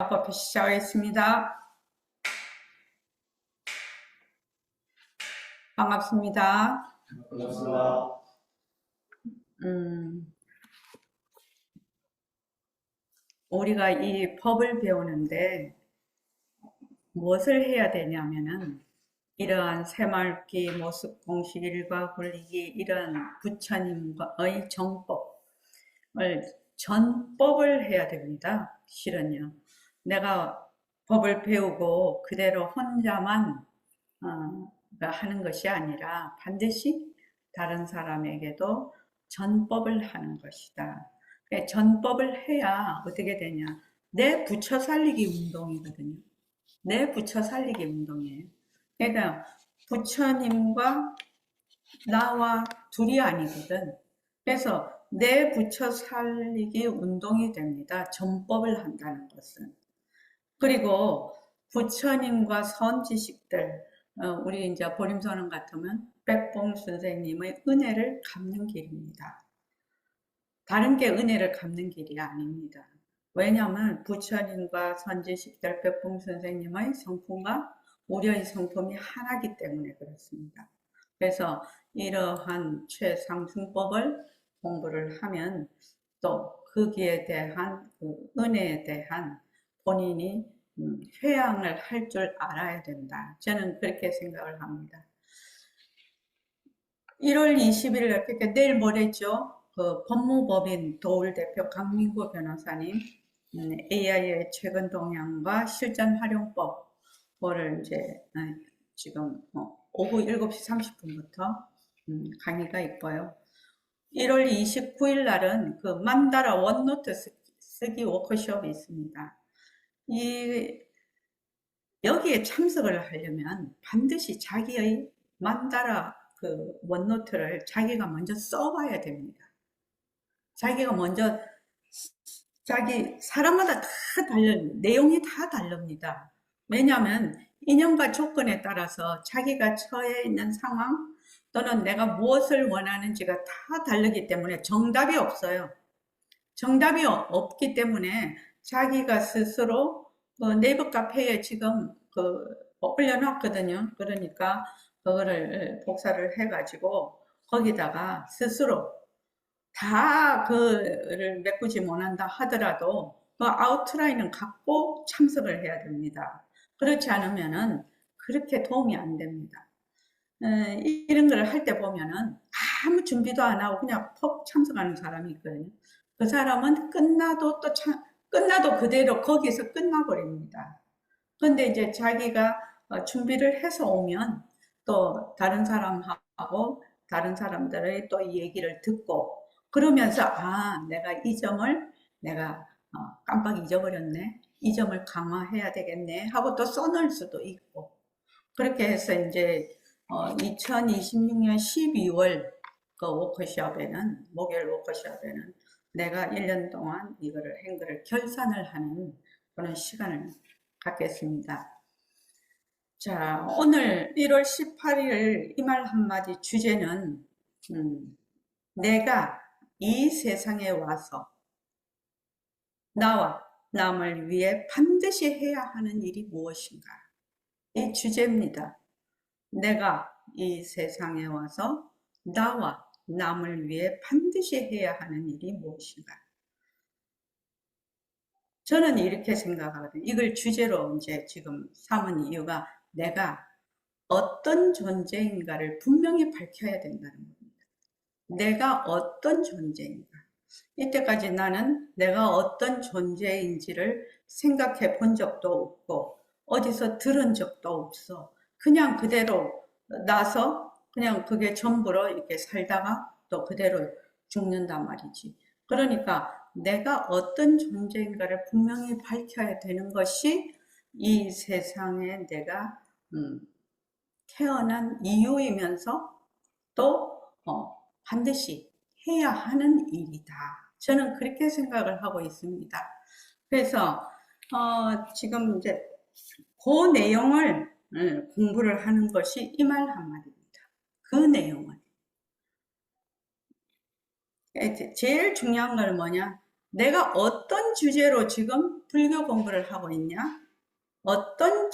앞부터 시작하겠습니다. 반갑습니다. 반갑습니다. 우리가 이 법을 배우는데 무엇을 해야 되냐면은 이러한 새말기, 모습공식, 일과 굴리기 이런 부처님의 정법을 전법을 해야 됩니다. 실은요. 내가 법을 배우고 그대로 혼자만 하는 것이 아니라 반드시 다른 사람에게도 전법을 하는 것이다. 전법을 해야 어떻게 되냐? 내 부처 살리기 운동이거든요. 내 부처 살리기 운동이에요. 그러니까 부처님과 나와 둘이 아니거든. 그래서 내 부처 살리기 운동이 됩니다. 전법을 한다는 것은. 그리고 부처님과 선지식들, 우리 이제 보림선언 같으면 백봉 선생님의 은혜를 갚는 길입니다. 다른 게 은혜를 갚는 길이 아닙니다. 왜냐하면 부처님과 선지식들 백봉 선생님의 성품과 우리의 성품이 하나이기 때문에 그렇습니다. 그래서 이러한 최상승법을 공부를 하면 또 거기에 대한 그 은혜에 대한 본인이 회양을 할 줄 알아야 된다. 저는 그렇게 생각을 합니다. 1월 20일 날, 그러니까 내일 모레죠. 그 법무법인 도울 대표 강민구 변호사님, AI의 최근 동향과 실전 활용법을 이제 지금 오후 7시 30분부터 강의가 있고요. 1월 29일 날은 그 만다라 원노트 쓰기 워크숍이 있습니다. 여기에 참석을 하려면 반드시 자기의 만다라 그 원노트를 자기가 먼저 써봐야 됩니다. 자기가 먼저 사람마다 다 내용이 다 다릅니다. 왜냐하면 인연과 조건에 따라서 자기가 처해 있는 상황 또는 내가 무엇을 원하는지가 다 다르기 때문에 정답이 없어요. 정답이 없기 때문에 자기가 스스로 네이버 카페에 지금 올려놨거든요. 그러니까 그거를 복사를 해가지고 거기다가 스스로 다 그를 메꾸지 못한다 하더라도 그 아웃라인은 갖고 참석을 해야 됩니다. 그렇지 않으면은 그렇게 도움이 안 됩니다. 이런 걸 할 때 보면은 아무 준비도 안 하고 그냥 퍽 참석하는 사람이 있거든요. 그 사람은 끝나도 그대로 거기서 끝나버립니다. 근데 이제 자기가 준비를 해서 오면 또 다른 사람하고 다른 사람들의 또 얘기를 듣고 그러면서 내가 이 점을 내가 깜빡 잊어버렸네. 이 점을 강화해야 되겠네 하고 또 써놓을 수도 있고 그렇게 해서 이제 2026년 12월 그 워크숍에는 목요일 워크숍에는 내가 1년 동안 이거를 행거를 결산을 하는 그런 시간을 갖겠습니다. 자, 오늘 1월 18일 이 말 한마디 주제는 내가 이 세상에 와서 나와 남을 위해 반드시 해야 하는 일이 무엇인가? 이 주제입니다. 내가 이 세상에 와서 나와 남을 위해 반드시 해야 하는 일이 무엇인가? 저는 이렇게 생각하거든요. 이걸 주제로 이제 지금 삼은 이유가 내가 어떤 존재인가를 분명히 밝혀야 된다는 겁니다. 내가 어떤 존재인가. 이때까지 나는 내가 어떤 존재인지를 생각해 본 적도 없고 어디서 들은 적도 없어. 그냥 그대로 나서 그냥 그게 전부로 이렇게 살다가 또 그대로 죽는단 말이지. 그러니까 내가 어떤 존재인가를 분명히 밝혀야 되는 것이 이 세상에 내가 태어난 이유이면서 또 반드시 해야 하는 일이다. 저는 그렇게 생각을 하고 있습니다. 그래서 지금 이제 그 내용을 공부를 하는 것이 이 말 한마디입니다. 그 내용을. 제일 중요한 건 뭐냐? 내가 어떤 주제로 지금 불교 공부를 하고 있냐? 어떤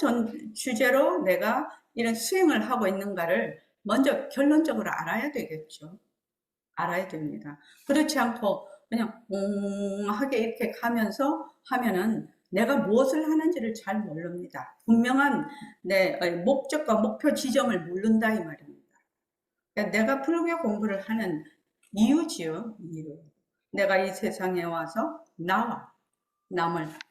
주제로 내가 이런 수행을 하고 있는가를 먼저 결론적으로 알아야 되겠죠. 알아야 됩니다. 그렇지 않고 그냥 하게 이렇게 가면서 하면은 내가 무엇을 하는지를 잘 모릅니다. 분명한 내 목적과 목표 지점을 모른다 이 말입니다. 그러니까 내가 불교 공부를 하는 이유지요. 이유. 내가 이 세상에 와서 나와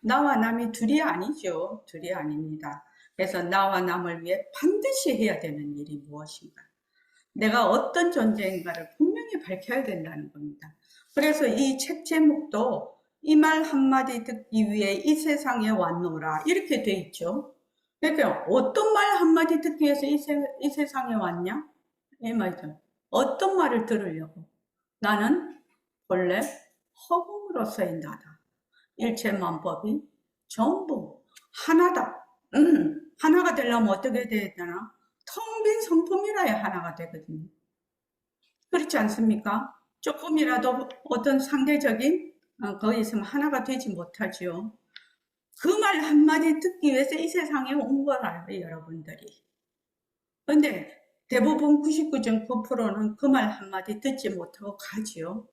남이 둘이 아니죠. 둘이 아닙니다. 그래서 나와 남을 위해 반드시 해야 되는 일이 무엇인가? 내가 어떤 존재인가를 분명히 밝혀야 된다는 겁니다. 그래서 이 책 제목도 이 말 한마디 듣기 위해 이 세상에 왔노라 이렇게 돼 있죠. 그러니까 어떤 말 한마디 듣기 위해서 이 세상에 왔냐? 이 말이죠. 어떤 말을 들으려고? 나는 본래 허공으로 쓰인다다. 일체만법이 전부 하나다. 하나가 되려면 어떻게 돼야 되나? 텅 빈 성품이라야 하나가 되거든요. 그렇지 않습니까? 조금이라도 어떤 상대적인 거기 있으면 하나가 되지 못하지요. 그 말 한마디 듣기 위해서 이 세상에 온 거라요, 여러분들이. 근데 대부분 99.9%는 그 말 한마디 듣지 못하고 가지요.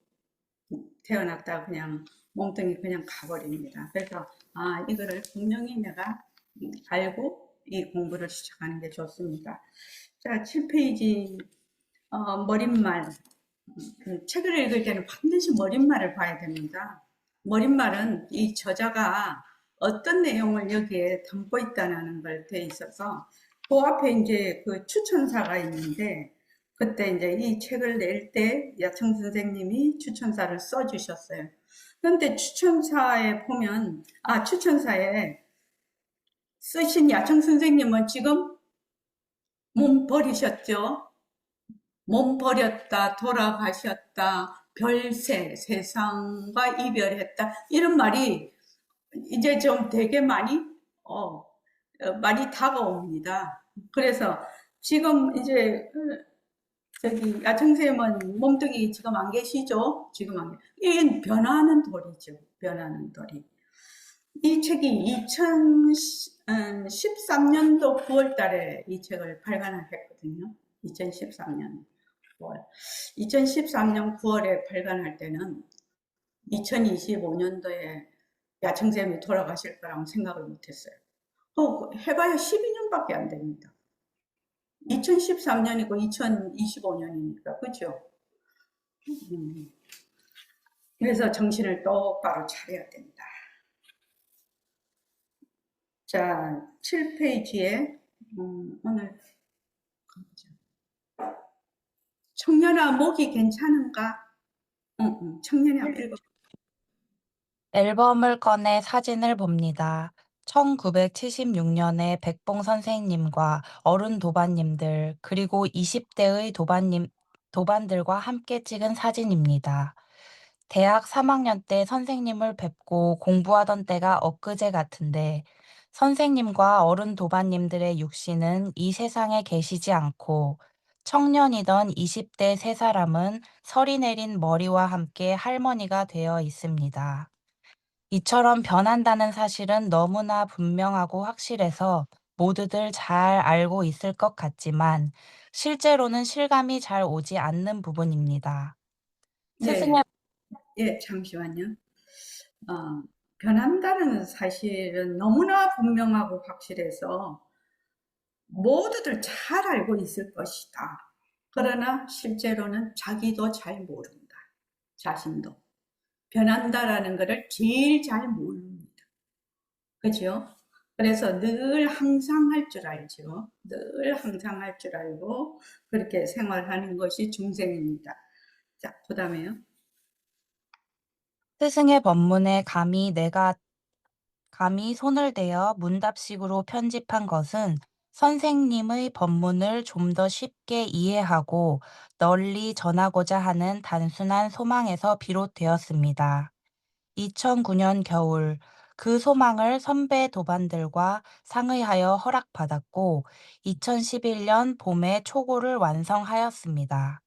태어났다 그냥 몸뚱이 그냥 가버립니다. 그래서 이거를 분명히 내가 알고 이 공부를 시작하는 게 좋습니다. 자, 7페이지 머릿말. 책을 읽을 때는 반드시 머릿말을 봐야 됩니다. 머릿말은 이 저자가 어떤 내용을 여기에 담고 있다는 걸 돼 있어서 그 앞에 이제 그 추천사가 있는데 그때 이제 이 책을 낼 때 야청 선생님이 추천사를 써주셨어요. 그런데 추천사에 보면 추천사에 쓰신 야청 선생님은 지금 몸 버리셨죠? 몸 버렸다, 돌아가셨다, 별세, 세상과 이별했다. 이런 말이 이제 좀 되게 많이 다가옵니다. 그래서 지금 이제 저기 야청쌤은 몸뚱이 지금 안 계시죠? 지금 안 계시죠? 이게 변하는 돌이죠. 변하는 돌이. 이 책이 2013년도 9월 달에 이 책을 발간을 했거든요. 2013년 9월. 2013년 9월에 발간할 때는 2025년도에 야청쌤이 돌아가실 거라고 생각을 못했어요. 해봐야 12년밖에 안 됩니다. 2013년이고 2025년이니까, 그죠? 그래서 정신을 똑바로 차려야 된다. 자, 7페이지에, 오늘, 청년아, 목이 괜찮은가? 청년이 한번 읽어. 앨범을 꺼내 사진을 봅니다. 1976년에 백봉 선생님과 어른 도반님들, 그리고 20대의 도반들과 함께 찍은 사진입니다. 대학 3학년 때 선생님을 뵙고 공부하던 때가 엊그제 같은데, 선생님과 어른 도반님들의 육신은 이 세상에 계시지 않고, 청년이던 20대 세 사람은 설이 내린 머리와 함께 할머니가 되어 있습니다. 이처럼 변한다는 사실은 너무나 분명하고 확실해서 모두들 잘 알고 있을 것 같지만 실제로는 실감이 잘 오지 않는 부분입니다. 스승의 예, 잠시만요. 변한다는 사실은 너무나 분명하고 확실해서 모두들 잘 알고 있을 것이다. 그러나 실제로는 자기도 잘 모른다. 자신도. 변한다라는 것을 제일 잘 모릅니다. 그죠? 그래서 늘 항상 할 줄 알죠. 늘 항상 할 줄 알고 그렇게 생활하는 것이 중생입니다. 자, 그 다음에요. 스승의 법문에 감히 손을 대어 문답식으로 편집한 것은 선생님의 법문을 좀 더 쉽게 이해하고 널리 전하고자 하는 단순한 소망에서 비롯되었습니다. 2009년 겨울 그 소망을 선배 도반들과 상의하여 허락받았고 2011년 봄에 초고를 완성하였습니다.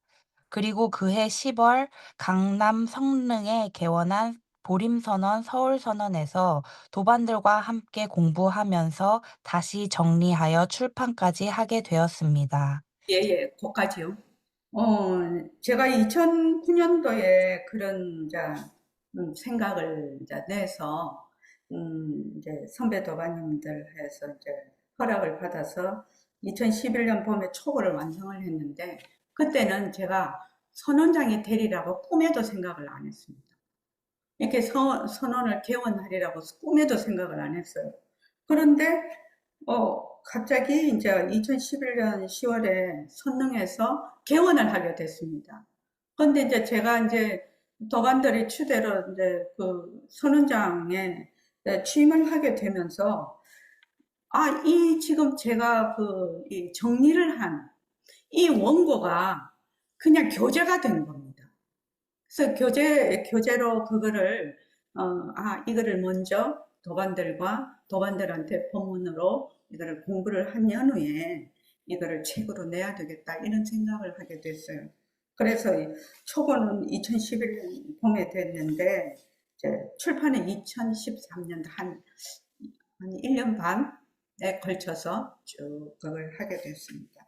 그리고 그해 10월 강남 성능에 개원한 보림선언, 서울선언에서 도반들과 함께 공부하면서 다시 정리하여 출판까지 하게 되었습니다. 예예, 거기까지요. 제가 2009년도에 그런 생각을 이제 내서 이제 선배 도반님들 해서 이제 허락을 받아서 2011년 봄에 초고를 완성을 했는데 그때는 제가 선원장이 되리라고 꿈에도 생각을 안 했습니다. 이렇게 선언을 개원하리라고 꿈에도 생각을 안 했어요. 그런데 갑자기 이제 2011년 10월에 선릉에서 개원을 하게 됐습니다. 그런데 이제 제가 이제 도반들의 추대로 이제 그 선원장에 취임을 하게 되면서 이 지금 제가 이 정리를 한 이 원고가 그냥 교재가 된 겁니다. 그래서 교재로 그거를, 이거를 먼저 도반들한테 본문으로 이거를 공부를 한 연후에 이거를 책으로 내야 되겠다, 이런 생각을 하게 됐어요. 그래서 초고는 2011년 봄에 됐는데, 이제 출판은 2013년 한 1년 반에 걸쳐서 쭉 그걸 하게 됐습니다.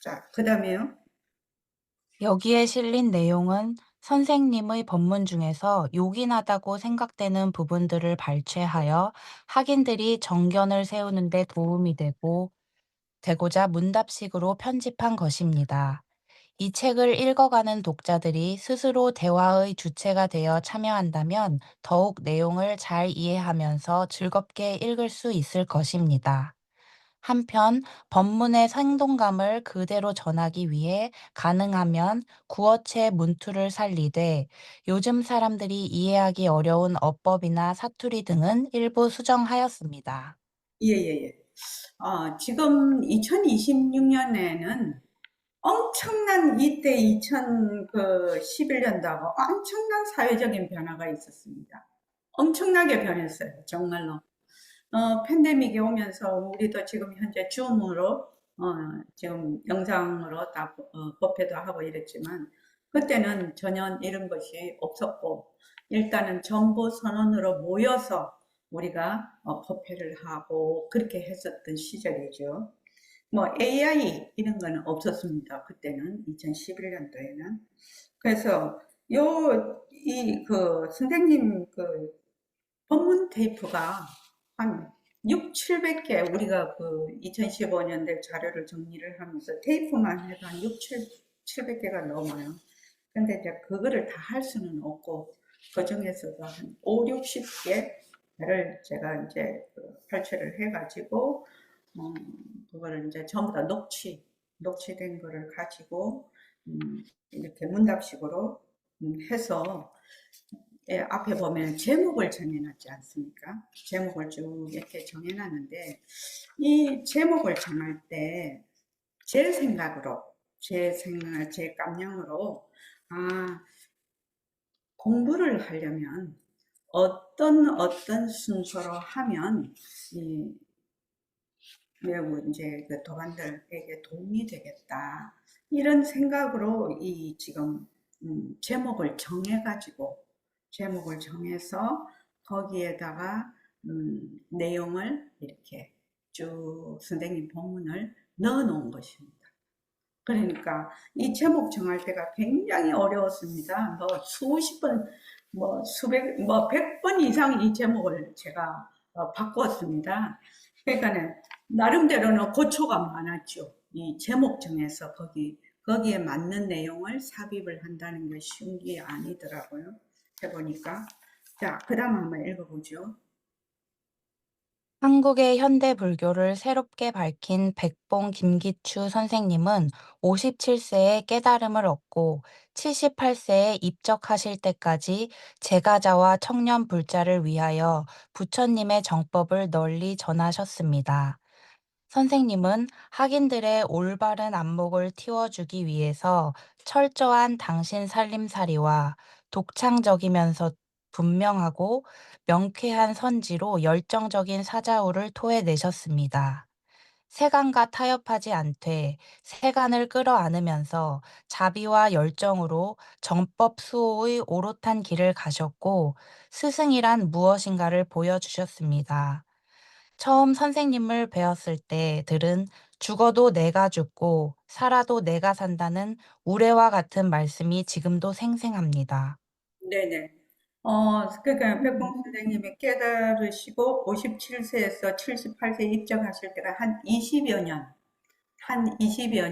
자, 그 다음에요. 여기에 실린 내용은 선생님의 법문 중에서 요긴하다고 생각되는 부분들을 발췌하여 학인들이 정견을 세우는 데 도움이 되고자 문답식으로 편집한 것입니다. 이 책을 읽어가는 독자들이 스스로 대화의 주체가 되어 참여한다면 더욱 내용을 잘 이해하면서 즐겁게 읽을 수 있을 것입니다. 한편 법문의 생동감을 그대로 전하기 위해 가능하면 구어체 문투를 살리되 요즘 사람들이 이해하기 어려운 어법이나 사투리 등은 일부 수정하였습니다. 예예예. 지금 2026년에는 엄청난, 이때 2011년도하고 엄청난 사회적인 변화가 있었습니다. 엄청나게 변했어요, 정말로. 팬데믹이 오면서 우리도 지금 현재 줌으로, 지금 영상으로 다 법회도 하고 이랬지만, 그때는 전혀 이런 것이 없었고, 일단은 정부 선언으로 모여서 우리가 법회를 하고 그렇게 했었던 시절이죠. 뭐 AI 이런 거는 없었습니다. 그때는 2011년도에는. 그래서 선생님 법문 테이프가 한 6, 700개, 우리가 2015년대 자료를 정리를 하면서 테이프만 해도 한 6, 700개가 넘어요. 근데 이제 그거를 다 할 수는 없고 그 중에서도 한 5, 60개를 제가 이제 발췌를 해가지고 어, 그거를 이제 전부 다 녹취된 거를 가지고 이렇게 문답식으로 해서 앞에 보면 제목을 정해놨지 않습니까? 제목을 쭉 이렇게 정해놨는데 이 제목을 정할 때 제 생각으로, 제 깜냥으로 공부를 하려면 어떤 순서로 하면 이 매우 이제 그 도반들에게 도움이 되겠다, 이런 생각으로 이 지금 제목을 정해서 거기에다가 내용을 이렇게 쭉 선생님 본문을 넣어 놓은 것입니다. 그러니까 이 제목 정할 때가 굉장히 어려웠습니다. 뭐 수십 번, 뭐 수백, 뭐 100번 이상 이 제목을 제가 바꾸었습니다. 그러니까는 나름대로는 고초가 많았죠. 이 제목 정해서 거기에 맞는 내용을 삽입을 한다는 게 쉬운 게 아니더라고요. 해보니까. 자, 그 다음 한번 읽어보죠. 한국의 현대 불교를 새롭게 밝힌 백봉 김기추 선생님은 57세에 깨달음을 얻고 78세에 입적하실 때까지 제가자와 청년 불자를 위하여 부처님의 정법을 널리 전하셨습니다. 선생님은 학인들의 올바른 안목을 틔워주기 위해서 철저한 당신 살림살이와 독창적이면서 분명하고 명쾌한 선지로 열정적인 사자우를 토해내셨습니다. 세간과 타협하지 않되 세간을 끌어안으면서 자비와 열정으로 정법 수호의 오롯한 길을 가셨고 스승이란 무엇인가를 보여주셨습니다. 처음 선생님을 배웠을 때 들은 죽어도 내가 죽고 살아도 내가 산다는 우레와 같은 말씀이 지금도 생생합니다. 네네. 그러니까 백봉 선생님이 깨달으시고 57세에서 78세 입적하실 때가 한 20여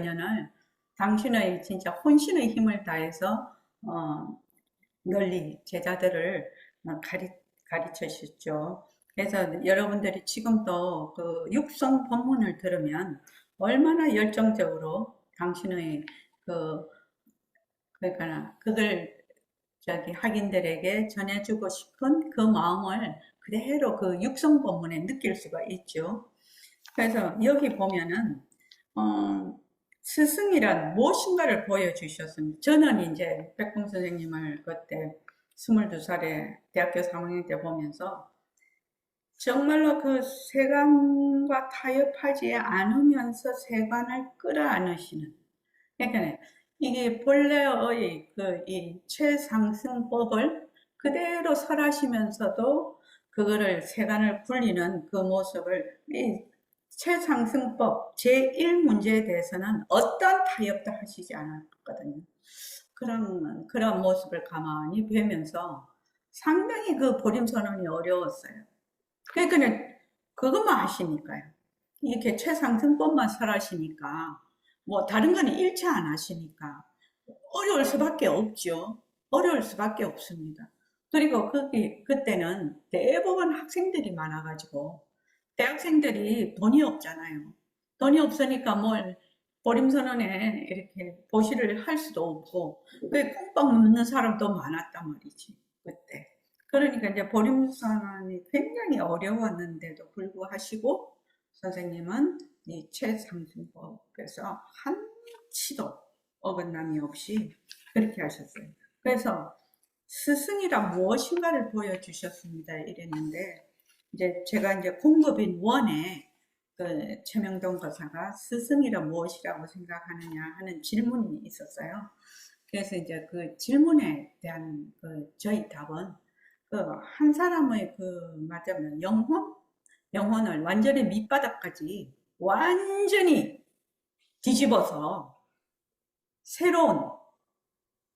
년을 당신의 진짜 혼신의 힘을 다해서, 널리 제자들을 가르쳐 주셨죠. 그래서 여러분들이 지금도 그 육성 법문을 들으면 얼마나 열정적으로 당신의 그, 그러니까 그걸 학인들에게 전해주고 싶은 그 마음을 그대로 그 육성 본문에 느낄 수가 있죠. 그래서 여기 보면은 스승이란 무엇인가를 보여주셨습니다. 저는 이제 백봉 선생님을 그때 22살에 대학교 3학년 때 보면서 정말로 그 세간과 타협하지 않으면서 세간을 끌어안으시는, 그러니까 이게 본래의 그 이 최상승법을 그대로 설하시면서도 그거를 세간을 굴리는 그 모습을, 이 최상승법 제1문제에 대해서는 어떤 타협도 하시지 않았거든요. 그런 모습을 가만히 뵈면서 상당히 그 보림선언이 어려웠어요. 그러니까 그것만 하시니까요. 이렇게 최상승법만 설하시니까 뭐 다른 거는 일체 안 하시니까 어려울 수밖에 없죠. 어려울 수밖에 없습니다. 그리고 그때는 대부분 학생들이 많아가지고 대학생들이 돈이 없잖아요. 돈이 없으니까 뭘 보림선언에 이렇게 보시를 할 수도 없고 그 콩밥 먹는 사람도 많았단 말이지 그때. 그러니까 이제 보림선언이 굉장히 어려웠는데도 불구하시고 선생님은 이 최상승법에서 한치도 어긋남이 없이 그렇게 하셨어요. 그래서 스승이란 무엇인가를 보여주셨습니다. 이랬는데, 이제 제가 이제 공급인 원에 그 최명동 거사가 스승이란 무엇이라고 생각하느냐 하는 질문이 있었어요. 그래서 이제 그 질문에 대한 그 저희 답은 그 한 사람의 그 말하자면 영혼을 완전히 밑바닥까지 완전히 뒤집어서 새로운,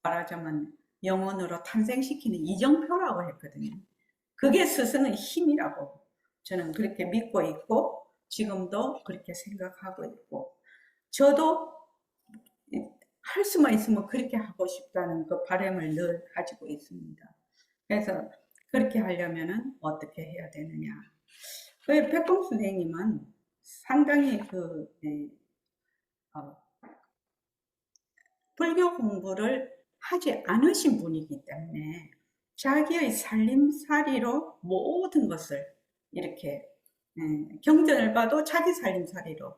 말하자면 영혼으로 탄생시키는 이정표라고 했거든요. 그게 스승의 힘이라고 저는 그렇게 믿고 있고 지금도 그렇게 생각하고 있고, 저도 할 수만 있으면 그렇게 하고 싶다는 그 바람을 늘 가지고 있습니다. 그래서 그렇게 하려면은 어떻게 해야 되느냐. 백봉 선생님은 상당히 어, 불교 공부를 하지 않으신 분이기 때문에 자기의 살림살이로 모든 것을 이렇게, 경전을 봐도 자기 살림살이로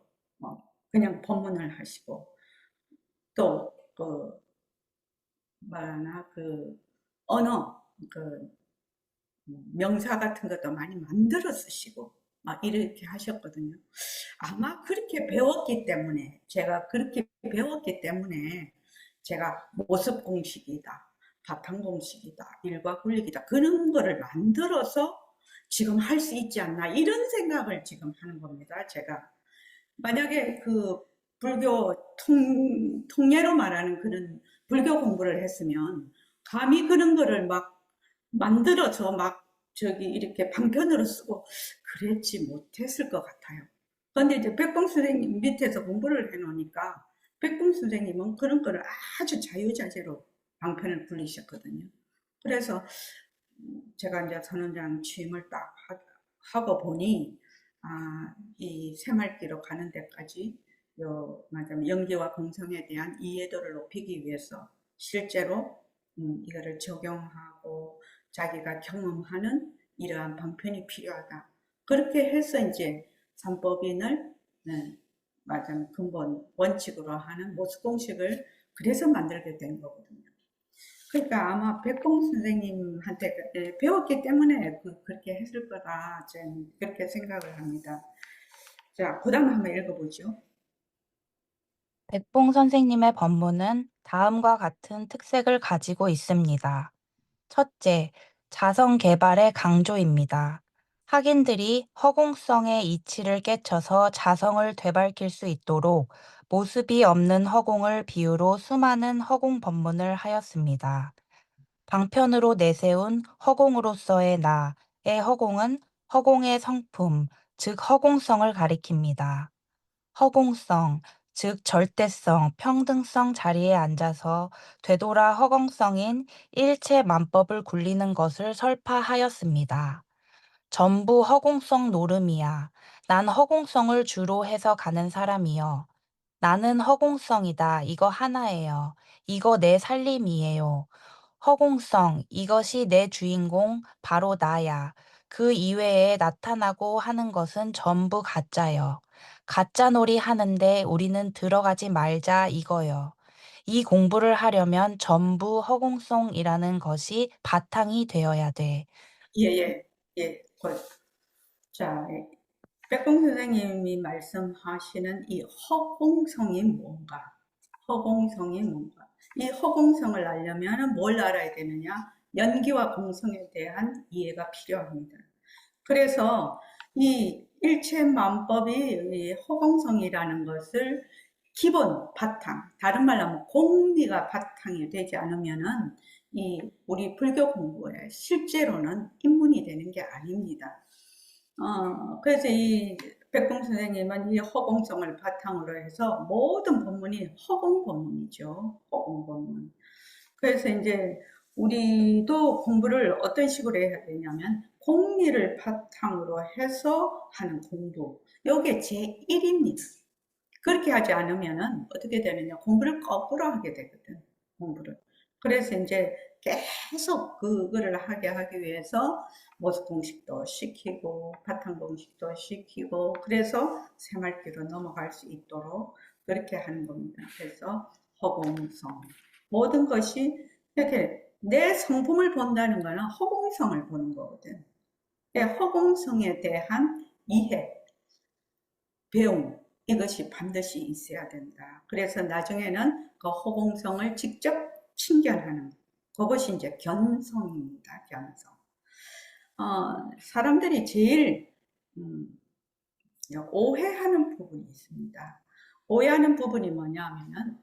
그냥 법문을 하시고, 또 그 말하나 그 언어, 그 명사 같은 것도 많이 만들어 쓰시고 막 이렇게 하셨거든요. 아마 그렇게 배웠기 때문에, 제가 그렇게 배웠기 때문에 제가 모습 공식이다, 바탕 공식이다, 일과 굴리기다, 그런 거를 만들어서 지금 할 수 있지 않나, 이런 생각을 지금 하는 겁니다. 제가 만약에 그 불교 통례로 말하는 그런 불교 공부를 했으면 감히 그런 거를 막 만들어서 막 저기 이렇게 방편으로 쓰고 그랬지 못했을 것 같아요. 그런데 이제 백봉 선생님 밑에서 공부를 해놓으니까 백봉 선생님은 그런 거를 아주 자유자재로 방편을 굴리셨거든요. 그래서 제가 이제 선원장 취임을 딱 하고 보니, 이 새말기로 가는 데까지 맞아 연기와 공성에 대한 이해도를 높이기 위해서 실제로 이거를 적용하고 자기가 경험하는 이러한 방편이 필요하다. 그렇게 해서 이제 삼법인을, 맞아 근본 원칙으로 하는 모습공식을 그래서 만들게 된 거거든요. 그러니까 아마 백봉 선생님한테 배웠기 때문에 그렇게 했을 거다. 저는 그렇게 생각을 합니다. 자, 그 다음 한번 읽어보죠. 백봉 선생님의 법문은 다음과 같은 특색을 가지고 있습니다. 첫째, 자성 개발의 강조입니다. 학인들이 허공성의 이치를 깨쳐서 자성을 되밟힐 수 있도록 모습이 없는 허공을 비유로 수많은 허공 법문을 하였습니다. 방편으로 내세운 허공으로서의 나의 허공은 허공의 성품, 즉 허공성을 가리킵니다. 허공성, 즉 절대성, 평등성 자리에 앉아서 되돌아 허공성인 일체 만법을 굴리는 것을 설파하였습니다. 전부 허공성 노름이야. 난 허공성을 주로 해서 가는 사람이여. 나는 허공성이다. 이거 하나예요. 이거 내 살림이에요. 허공성, 이것이 내 주인공, 바로 나야. 그 이외에 나타나고 하는 것은 전부 가짜요. 가짜놀이 하는데 우리는 들어가지 말자 이거요. 이 공부를 하려면 전부 허공성이라는 것이 바탕이 되어야 돼. 예, 예, 예. 자, 백봉 선생님이 말씀하시는 이 허공성이 뭔가? 허공성이 뭔가? 이 허공성을 알려면 뭘 알아야 되느냐? 연기와 공성에 대한 이해가 필요합니다. 그래서 이 일체만법이 이 허공성이라는 것을 기본 바탕, 다른 말로 하면 공리가 바탕이 되지 않으면은 이 우리 불교 공부에 실제로는 입문이 되는 게 아닙니다. 그래서 이 백봉 선생님은 이 허공성을 바탕으로 해서 모든 법문이 허공 법문이죠. 허공 법문. 그래서 이제 우리도 공부를 어떤 식으로 해야 되냐면 공리를 바탕으로 해서 하는 공부. 이게 제1입니다. 그렇게 하지 않으면은 어떻게 되느냐. 공부를 거꾸로 하게 되거든. 공부를. 그래서 이제 계속 그거를 하게 하기 위해서 모습 공식도 시키고 바탕 공식도 시키고 그래서 새말기로 넘어갈 수 있도록 그렇게 하는 겁니다. 그래서 허공성. 모든 것이 이렇게 내 성품을 본다는 거는 허공성을 보는 거거든. 허공성에 대한 이해, 배움, 이것이 반드시 있어야 된다. 그래서 나중에는 그 허공성을 직접 친견하는 그것이 이제 견성입니다. 견성. 사람들이 제일 음, 오해하는 부분이 있습니다. 오해하는 부분이 뭐냐면은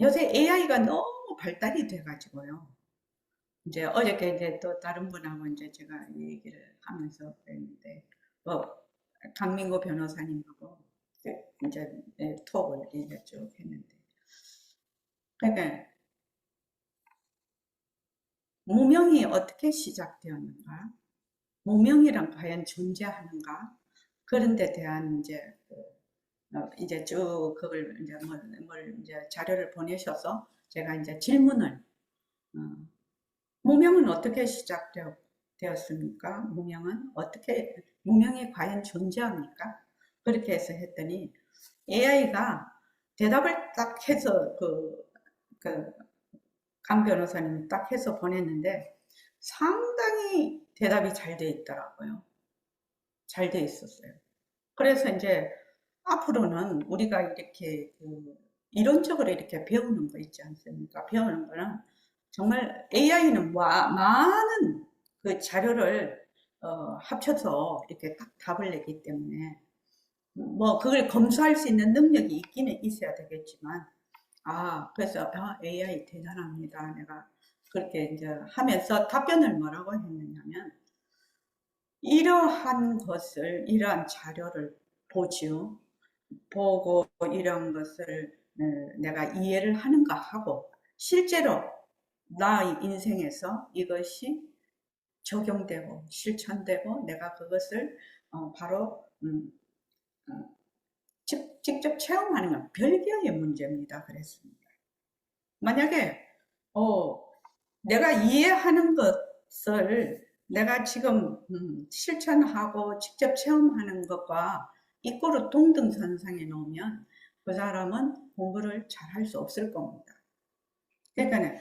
요새 AI가 너무 발달이 돼가지고요. 이제 어저께 이제 또 다른 분하고 이제 제가 얘기를 하면서 그랬는데, 뭐, 강민구 변호사님하고 이제 톡을 이제 쭉 했는데. 그러니까, 무명이 어떻게 시작되었는가? 무명이란 과연 존재하는가? 그런 데 대한 이제 쭉 그걸 이제 뭘 이제 자료를 보내셔서 제가 이제 질문을, 어, 무명은 어떻게 시작되었습니까? 무명이 과연 존재합니까? 그렇게 해서 했더니 AI가 대답을 딱 해서 강 변호사님 딱 해서 보냈는데 상당히 대답이 잘 돼 있더라고요. 잘 돼 있었어요. 그래서 이제 앞으로는 우리가 이렇게 이론적으로 이렇게 배우는 거 있지 않습니까? 배우는 거는 정말 AI는 많은 그 자료를 합쳐서 이렇게 딱 답을 내기 때문에 뭐 그걸 검수할 수 있는 능력이 있기는 있어야 되겠지만 그래서 AI 대단합니다. 내가 그렇게 이제 하면서 답변을 뭐라고 했느냐면 이러한 자료를 보지요. 보고 이런 것을 내가 이해를 하는가 하고 실제로 나의 인생에서 이것이 적용되고 실천되고 내가 그것을 바로 직접 체험하는 건 별개의 문제입니다. 그랬습니다. 만약에 어, 내가 이해하는 것을 내가 지금 실천하고 직접 체험하는 것과 이꼬르 동등선상에 놓으면 그 사람은 공부를 잘 할 수 없을 겁니다. 그러니까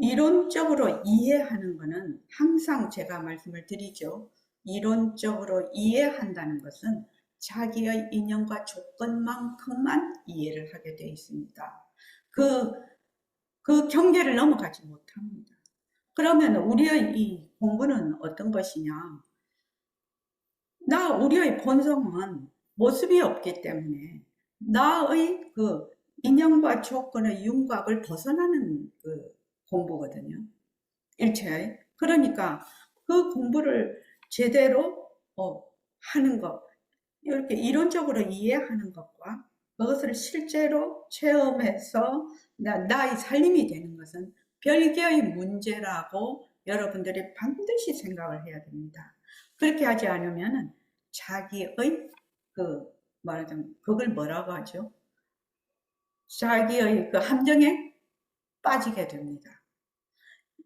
이론적으로 이해하는 것은 항상 제가 말씀을 드리죠. 이론적으로 이해한다는 것은 자기의 인연과 조건만큼만 이해를 하게 되어 있습니다. 그, 그 경계를 넘어가지 못합니다. 그러면 우리의 이 공부는 어떤 것이냐? 우리의 본성은 모습이 없기 때문에 나의 그 인연과 조건의 윤곽을 벗어나는 그 공부거든요. 일체의. 그러니까 그 공부를 제대로 하는 것, 이렇게 이론적으로 이해하는 것과 그것을 실제로 체험해서 나의 살림이 되는 것은 별개의 문제라고 여러분들이 반드시 생각을 해야 됩니다. 그렇게 하지 않으면 자기의 말하자면 그걸 뭐라고 하죠? 자기의 그 함정에 빠지게 됩니다.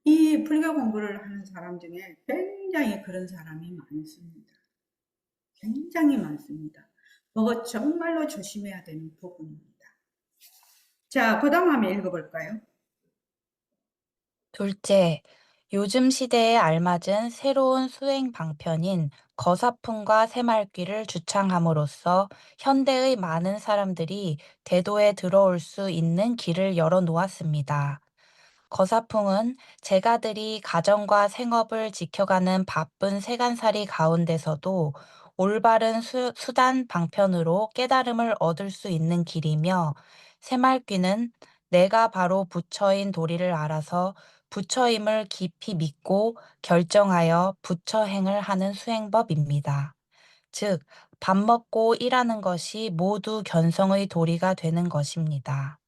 이 불교 공부를 하는 사람 중에 굉장히 그런 사람이 많습니다. 굉장히 많습니다. 그거 정말로 조심해야 되는 부분입니다. 자, 그 다음 한번 읽어볼까요? 둘째, 요즘 시대에 알맞은 새로운 수행 방편인 거사풍과 새말귀를 주창함으로써 현대의 많은 사람들이 대도에 들어올 수 있는 길을 열어 놓았습니다. 거사풍은 제가들이 가정과 생업을 지켜가는 바쁜 세간살이 가운데서도 올바른 수단 방편으로 깨달음을 얻을 수 있는 길이며, 새말귀는 내가 바로 부처인 도리를 알아서 부처임을 깊이 믿고 결정하여 부처행을 하는 수행법입니다. 즉, 밥 먹고 일하는 것이 모두 견성의 도리가 되는 것입니다.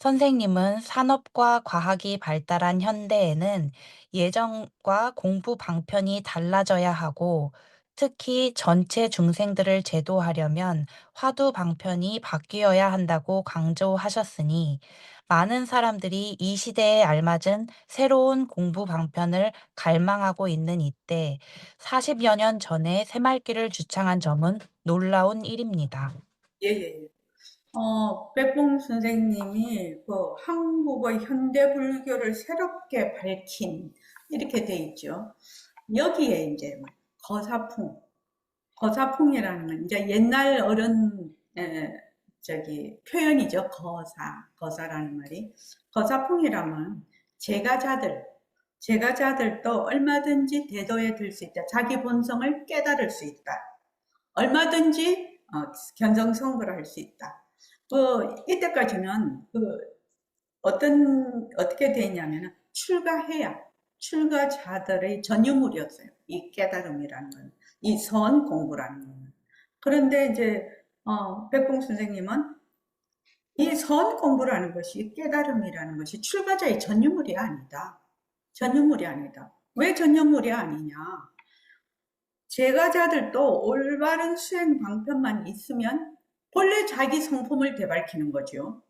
선생님은 산업과 과학이 발달한 현대에는 예전과 공부 방편이 달라져야 하고, 특히 전체 중생들을 제도하려면 화두 방편이 바뀌어야 한다고 강조하셨으니, 많은 사람들이 이 시대에 알맞은 새로운 공부 방편을 갈망하고 있는 이때 40여 년 전에 새말귀를 주창한 점은 놀라운 일입니다. 예, 예, 예. 백봉 선생님이 그 한국의 현대 불교를 새롭게 밝힌 이렇게 돼 있죠. 여기에 이제 거사풍, 거사풍이라는 건 이제 옛날 어른 표현이죠. 거사라는 말이. 거사풍이라면 제가자들, 제가자들도 얼마든지 대도에 들 수 있다. 자기 본성을 깨달을 수 있다. 얼마든지 견성성불을 할 수 있다. 이때까지는 어떻게 되냐면 출가해야 출가자들의 전유물이었어요. 이 깨달음이라는 건, 이 선 공부라는 건. 그런데 이제 백봉 선생님은 이 선 공부라는 것이 깨달음이라는 것이 출가자의 전유물이 아니다. 전유물이 아니다. 왜 전유물이 아니냐? 제가자들도 올바른 수행 방편만 있으면 본래 자기 성품을 되밝히는 거죠.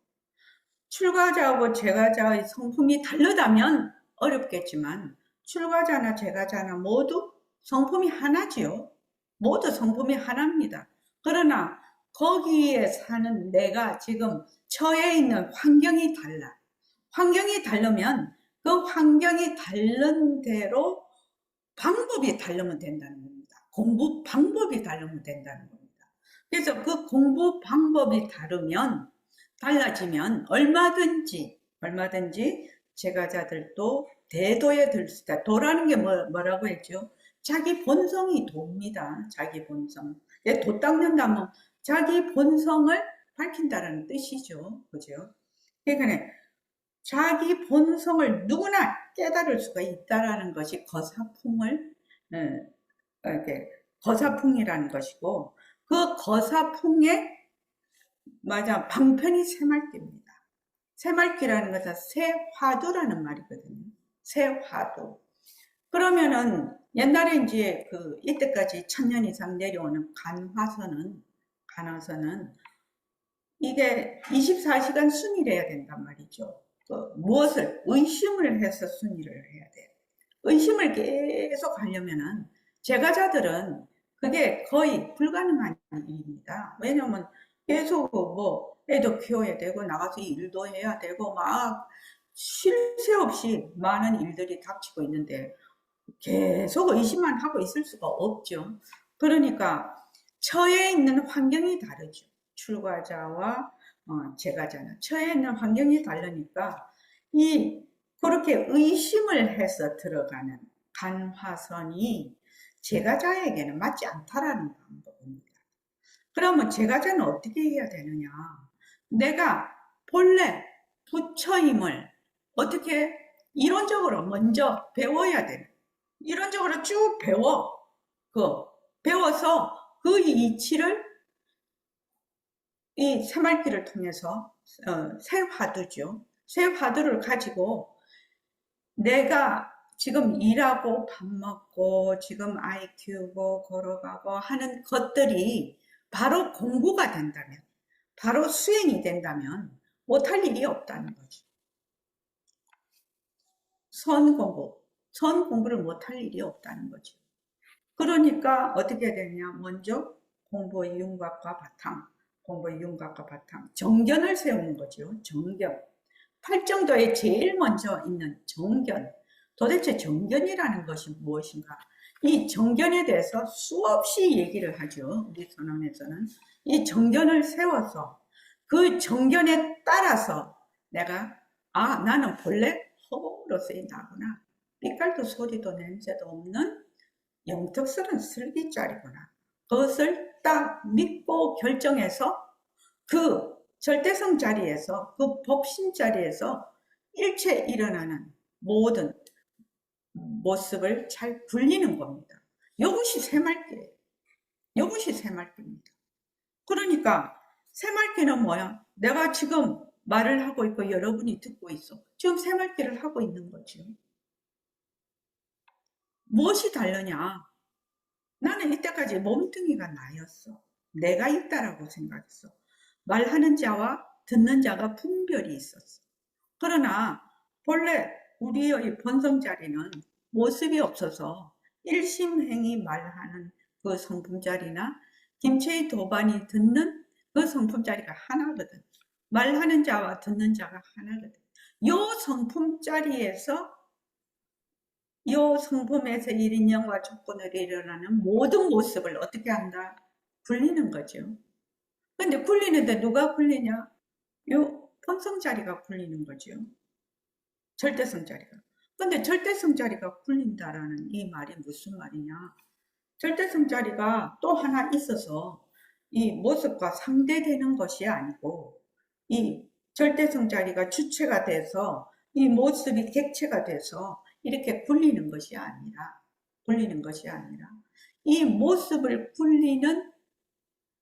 출가자하고 제가자의 성품이 다르다면 어렵겠지만 출가자나 제가자나 모두 성품이 하나지요. 모두 성품이 하나입니다. 그러나 거기에 사는 내가 지금 처해 있는 환경이 달라. 환경이 다르면 그 환경이 다른 대로 방법이 다르면 된다는 겁니다. 공부 방법이 다르면 된다는 겁니다. 그래서 그 공부 방법이 달라지면 얼마든지 제가자들도 대도에 들 수 있다. 도라는 게 뭐라고 했죠? 자기 본성이 돕니다. 자기 본성. 도 닦는다면 자기 본성을 밝힌다는 뜻이죠. 그죠? 그러니까 자기 본성을 누구나 깨달을 수가 있다라는 것이 이렇게 거사풍이라는 것이고, 그 거사풍의 방편이 새말귀입니다. 새말귀라는 것은 새화두라는 말이거든요. 새화두. 그러면은 옛날에 이제 이때까지 1000년 이상 내려오는 간화서는 이게 24시간 순일해야 된단 말이죠. 무엇을 의심을 해서 순위를 해야 돼요. 의심을 계속 하려면은 제가자들은 그게 거의 불가능한 일입니다. 왜냐면 계속 애도 키워야 되고 나가서 일도 해야 되고 막 쉴 새 없이 많은 일들이 닥치고 있는데 계속 의심만 하고 있을 수가 없죠. 그러니까 처해 있는 환경이 다르죠. 출가자와 제가자는 처해 있는 환경이 다르니까 이 그렇게 의심을 해서 들어가는 간화선이 제가자에게는 맞지 않다라는 방법입니다. 그러면 제가자는 어떻게 해야 되느냐? 내가 본래 부처임을 어떻게 이론적으로 먼저 배워야 돼. 이론적으로 쭉 배워. 배워서 그 이치를 이 새말귀를 통해서 새 화두죠. 새 화두를 가지고 내가 지금 일하고 밥 먹고 지금 아이 키우고 걸어가고 하는 것들이 바로 공부가 된다면, 바로 수행이 된다면 못할 일이 없다는 거죠. 선 공부를 못할 일이 없다는 거죠. 그러니까 어떻게 되냐? 먼저 공부의 윤곽과 바탕, 공부의 윤곽과 바탕, 정견을 세우는 거죠. 정견. 팔정도에 제일 먼저 있는 정견. 도대체 정견이라는 것이 무엇인가? 이 정견에 대해서 수없이 얘기를 하죠. 우리 선언에서는. 이 정견을 세워서 그 정견에 따라서 내가 나는 본래 허공으로서의 나구나. 빛깔도 소리도 냄새도 없는 영특스러운 슬기짜리구나. 그것을 딱 믿고 결정해서 그 절대성 자리에서, 그 법신 자리에서 일체 일어나는 모든 모습을 잘 굴리는 겁니다. 이것이 새말귀예요. 이것이 새말귀입니다. 그러니까 새말귀는 뭐야? 내가 지금 말을 하고 있고 여러분이 듣고 있어. 지금 새말귀를 하고 있는 거죠. 무엇이 다르냐? 나는 이때까지 몸뚱이가 나였어. 내가 있다라고 생각했어. 말하는 자와 듣는 자가 분별이 있었어. 그러나 본래 우리의 본성 자리는 모습이 없어서 일심행이 말하는 그 성품 자리나 김체의 도반이 듣는 그 성품 자리가 하나거든. 말하는 자와 듣는 자가 하나거든. 요 성품 자리에서 요 성품에서 일인연과 조건으로 일어나는 모든 모습을 어떻게 한다? 굴리는 거죠. 근데 굴리는데 누가 굴리냐? 요 본성 자리가 굴리는 거죠. 절대성 자리가. 근데 절대성 자리가 굴린다라는 이 말이 무슨 말이냐? 절대성 자리가 또 하나 있어서 이 모습과 상대되는 것이 아니고 이 절대성 자리가 주체가 돼서 이 모습이 객체가 돼서 이렇게 굴리는 것이 아니라 이 모습을 굴리는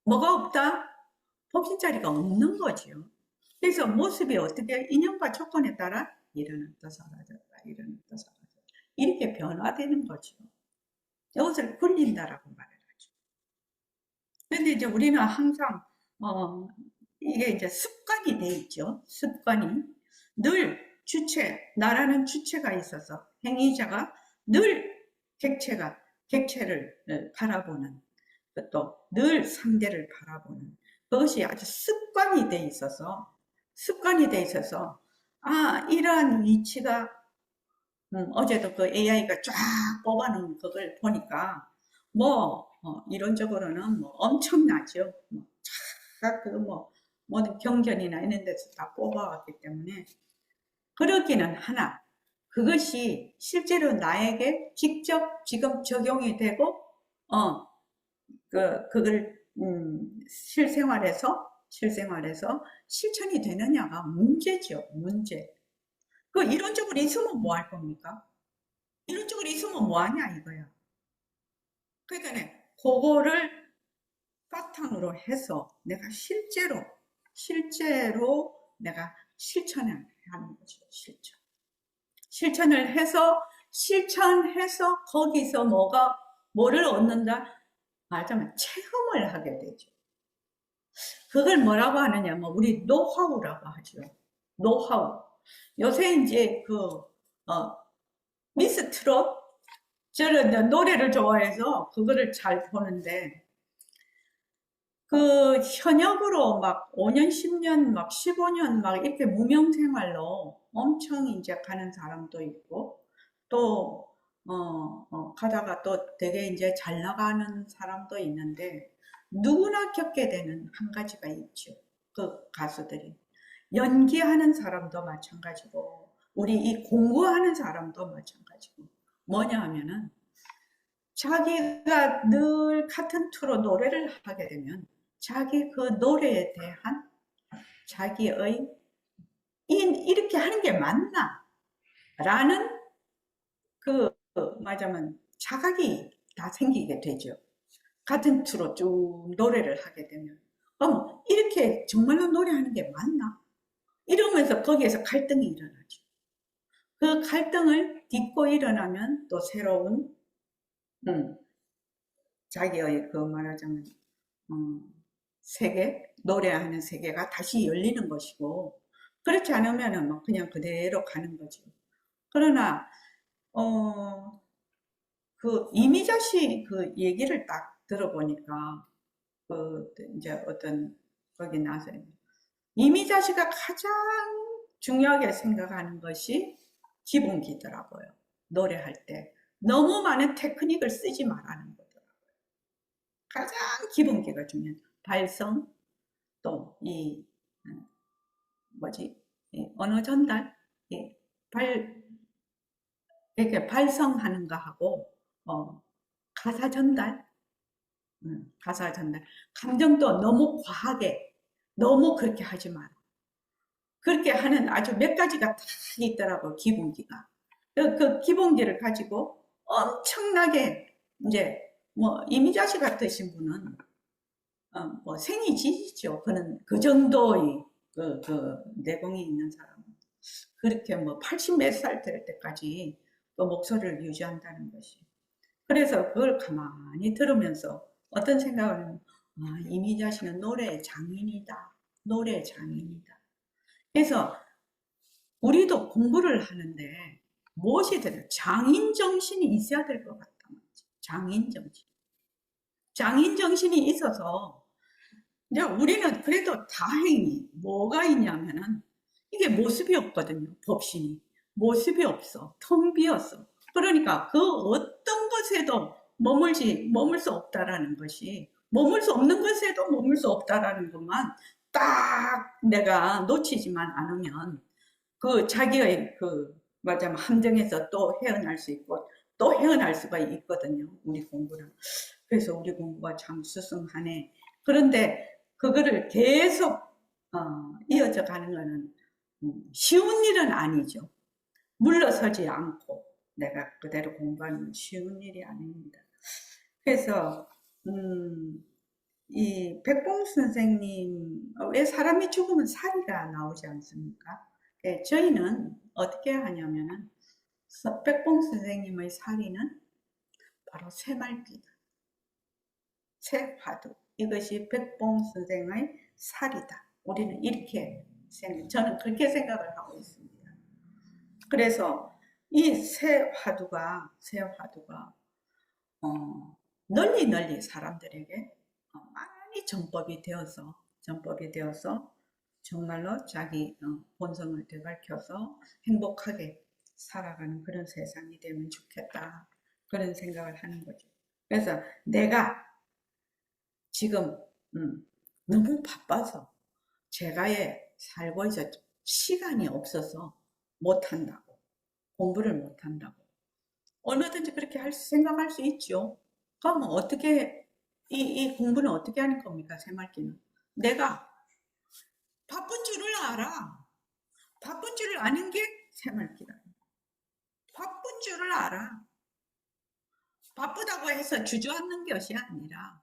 뭐가 없다? 법신 자리가 없는 거지요. 그래서 모습이 어떻게 인연과 조건에 따라 일어났다 사라졌다 일어났다 사라졌다 이렇게 변화되는 거죠. 이것을 굴린다라고 말을 하죠. 그런데 이제 우리는 항상 이게 이제 습관이 돼 있죠. 습관이 늘 나라는 주체가 있어서 행위자가 늘 객체를 바라보는, 또 늘 상대를 바라보는 그것이 아주 습관이 돼 있어서 이러한 위치가 어제도 그 AI가 쫙 뽑아놓은 그걸 보니까 이론적으로는 엄청나죠. 모든 경전이나 이런 데서 다 뽑아왔기 때문에 그렇기는 하나 그것이 실제로 나에게 직접 지금 적용이 되고 그걸 실생활에서 실천이 되느냐가 문제죠. 문제. 그 이론적으로 있으면 뭐 할 겁니까? 이론적으로 있으면 뭐 하냐 이거야. 그러니까 그거를 바탕으로 해서 내가 실제로 내가 실천을 하는 거죠. 실천해서 거기서 뭐를 얻는다? 말하자면 체험을 하게 되죠. 그걸 뭐라고 하느냐? 우리 노하우라고 하죠. 노하우. 요새 이제 미스 트롯 저는 노래를 좋아해서 그거를 잘 보는데 그 현역으로 막 5년, 10년, 막 15년 막 이렇게 무명 생활로 엄청 이제 가는 사람도 있고 또 가다가 또 되게 이제 잘 나가는 사람도 있는데, 누구나 겪게 되는 한 가지가 있죠. 그 가수들이. 연기하는 사람도 마찬가지고, 우리 이 공부하는 사람도 마찬가지고, 뭐냐 하면은, 자기가 늘 같은 투로 노래를 하게 되면, 자기 그 노래에 대한 자기의 이렇게 하는 게 맞나? 라는 말하자면 자각이 다 생기게 되죠. 같은 투로 쭉 노래를 하게 되면. 이렇게 정말로 노래하는 게 맞나? 이러면서 거기에서 갈등이 일어나죠. 그 갈등을 딛고 일어나면 또 새로운, 음, 자기의 말하자면, 세계, 노래하는 세계가 다시 열리는 것이고, 그렇지 않으면 뭐 그냥 그대로 가는 거죠. 그러나, 어, 이미자 씨 얘기를 딱 들어보니까, 이제 어떤, 거기 나서, 이미자 씨가 가장 중요하게 생각하는 것이 기본기더라고요. 노래할 때. 너무 많은 테크닉을 쓰지 말라는 거더라고요. 가장 기본기가 중요한 발성, 또 뭐지, 언어 전달, 이 발, 이렇게 발성하는 거 하고, 가사 전달, 가사 전달. 감정도 너무 과하게, 너무 그렇게 하지 마라. 그렇게 하는 아주 몇 가지가 다 있더라고요, 기본기가. 그 기본기를 가지고 엄청나게, 이제, 이미자 씨 같으신 분은, 생이 지죠. 그는 그 정도의 내공이 있는 사람은. 그렇게 80 몇 살 될 때까지 또 목소리를 유지한다는 것이. 그래서 그걸 가만히 들으면서 어떤 생각을 하면, 이미자 씨는 노래의 장인이다. 노래의 장인이다. 그래서 우리도 공부를 하는데 무엇이 되든 장인 정신이 있어야 될 것 같다. 장인 정신. 장인 정신이 있어서 이제 우리는 그래도 다행히 뭐가 있냐면은 이게 모습이 없거든요. 법신이. 모습이 없어. 텅 비었어. 그러니까 그 어떤 것에도 머물 수 없다라는 것이, 머물 수 없는 것에도 머물 수 없다라는 것만 딱 내가 놓치지만 않으면 자기의 말하자면 함정에서 또 헤어날 수 있고 또 헤어날 수가 있거든요. 우리 공부는. 그래서 우리 공부가 참 수승하네. 그런데 그거를 계속 이어져 가는 거는 쉬운 일은 아니죠. 물러서지 않고 내가 그대로 공부하는 건 쉬운 일이 아닙니다. 그래서 이 백봉 선생님, 왜 사람이 죽으면 사리가 나오지 않습니까? 저희는 어떻게 하냐면은 백봉 선생님의 사리는 바로 새말귀다. 새화두. 이것이 백봉 선생의 살이다. 우리는 이렇게 저는 그렇게 생각을 하고 있습니다. 그래서 이 새화두가 널리 사람들에게 많이 전법이 되어서 정말로 자기 본성을 되밝혀서 행복하게 살아가는 그런 세상이 되면 좋겠다. 그런 생각을 하는 거죠. 그래서 내가 지금 너무 바빠서 제가에 살고 있어 시간이 없어서 못한다고, 공부를 못한다고, 얼마든지 그렇게 생각할 수 있죠. 그럼 어떻게 이 공부는 어떻게 하는 겁니까? 새말기는 내가 바쁜 줄을 알아. 바쁜 줄을 아는 게 새말기다. 바쁜 줄을 알아. 바쁘다고 해서 주저앉는 것이 아니라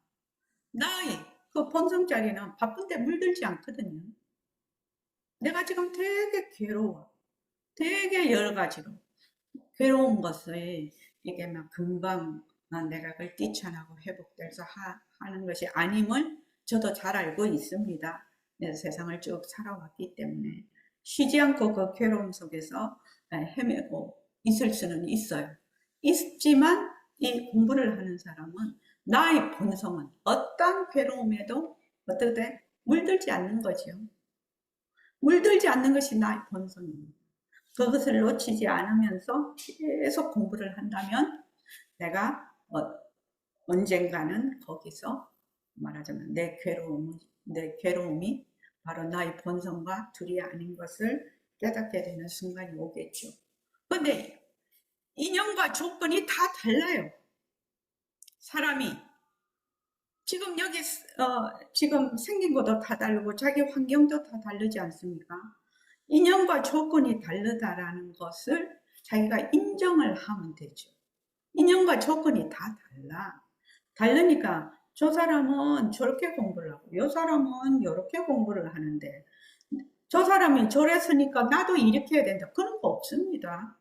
나의 본성자리는 바쁜데 물들지 않거든요. 내가 지금 되게 괴로워. 되게 여러 가지로. 괴로운 것을 이게 막 금방 내가 그걸 뛰쳐나고 회복돼서 하는 것이 아님을 저도 잘 알고 있습니다. 세상을 쭉 살아왔기 때문에 쉬지 않고 그 괴로움 속에서 헤매고 있을 수는 있어요. 있지만 이 공부를 하는 사람은 나의 본성은 어떤 괴로움에도 어떻게 물들지 않는 거죠. 물들지 않는 것이 나의 본성입니다. 그것을 놓치지 않으면서 계속 공부를 한다면 내가 언젠가는 거기서 말하자면 내 괴로움이 바로 나의 본성과 둘이 아닌 것을 깨닫게 되는 순간이 오겠죠. 근데 인연과 조건이 다 달라요. 사람이 지금 여기 지금 생긴 것도 다 다르고 자기 환경도 다 다르지 않습니까? 인연과 조건이 다르다라는 것을 자기가 인정을 하면 되죠. 인연과 조건이 다 달라. 다르니까 저 사람은 저렇게 공부를 하고 이 사람은 이렇게 공부를 하는데 저 사람이 저랬으니까 나도 이렇게 해야 된다. 그런 거 없습니다.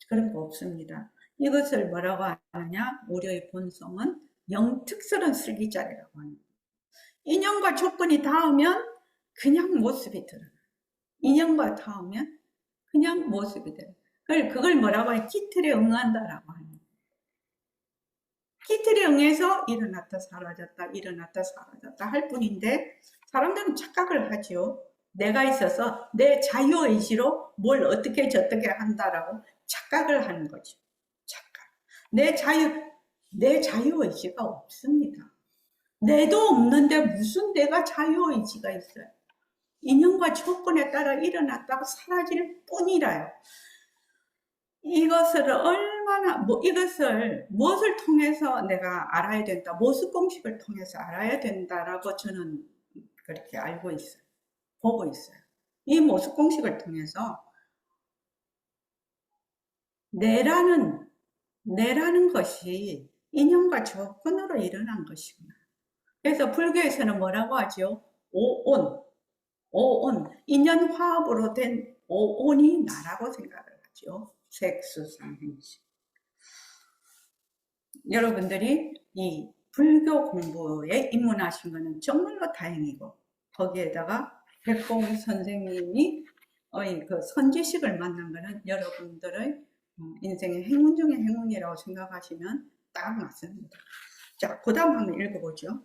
그런 거 없습니다. 이것을 뭐라고 하느냐? 우리의 본성은 영특스러운 슬기자리라고 합니다. 인연과 조건이 닿으면 그냥 모습이 드러나. 인연과 닿으면 그냥 모습이 드러나. 그걸 뭐라고 해? 기틀에 응한다라고 합니다. 기틀에 응해서 일어났다 사라졌다 일어났다 사라졌다 할 뿐인데 사람들은 착각을 하죠. 내가 있어서 내 자유의지로 뭘 어떻게 저떻게 한다라고 착각을 하는 거죠. 착각. 내 자유의지가 없습니다. 내도 없는데 무슨 내가 자유의지가 있어요. 인연과 조건에 따라 일어났다가 사라질 뿐이라요. 이것을 무엇을 통해서 내가 알아야 된다, 모습 공식을 통해서 알아야 된다라고 저는 그렇게 알고 있어요. 보고 있어요. 이 모습 공식을 통해서 내라는 것이 인연과 조건으로 일어난 것이구나. 그래서 불교에서는 뭐라고 하죠? 오온, 인연 화합으로 된 오온이 나라고 생각을 하죠. 색수상행식. 여러분들이 이 불교 공부에 입문하신 것은 정말로 다행이고 거기에다가 백봉 선생님이 그 선지식을 만난 것은 여러분들의 인생의 행운 중의 행운이라고 생각하시면 딱 맞습니다. 자, 그 다음 한번 읽어보죠.